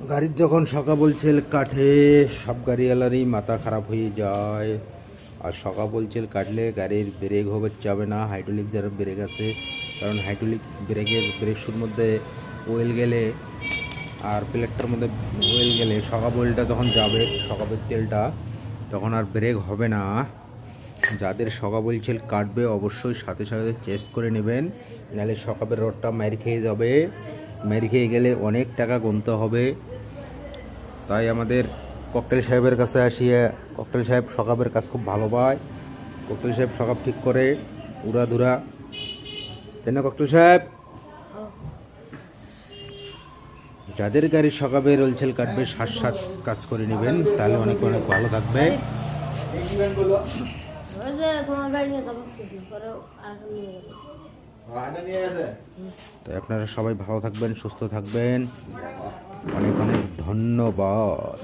গাড়ির যখন সকা বলছেল কাঠে সব গাড়িওয়ালারই মাথা খারাপ হয়ে যায়। আর সকা বলছেল কাটলে গাড়ির ব্রেক হবে যাবে না, হাইড্রোলিক যার ব্রেক আছে, কারণ হাইড্রোলিক ব্রেক শুর মধ্যে ওয়েল গেলে আর প্লেটটার মধ্যে ওয়েল গেলে সকা বলটা যখন যাবে সকাবের তেলটা তখন আর ব্রেক হবে না। যাদের সকা বলছেল কাটবে অবশ্যই সাথে সাথে চেস্ট করে নেবেন, নাহলে সকাবের রডটা মার খেয়ে যাবে, মার খেয়ে গেলে অনেক টাকা গুনতে হবে। তাই আমাদের ককটেল সাহেবের কাছে আসিয়া, ককটেল সাহেব সকাবের কাজ খুব ভালো পায়। ককটেল সাহেব সকাব ঠিক করে উড়াধুরা, তাই না ককটেল সাহেব? যাদের গাড়ির সকাবে রোলছেল কাটবে সাত সাত কাজ করে নেবেন, তাহলে অনেক অনেক ভালো থাকবে। তাই আপনারা সবাই ভালো থাকবেন, সুস্থ থাকবেন। অনেক অনেক ধন্যবাদ।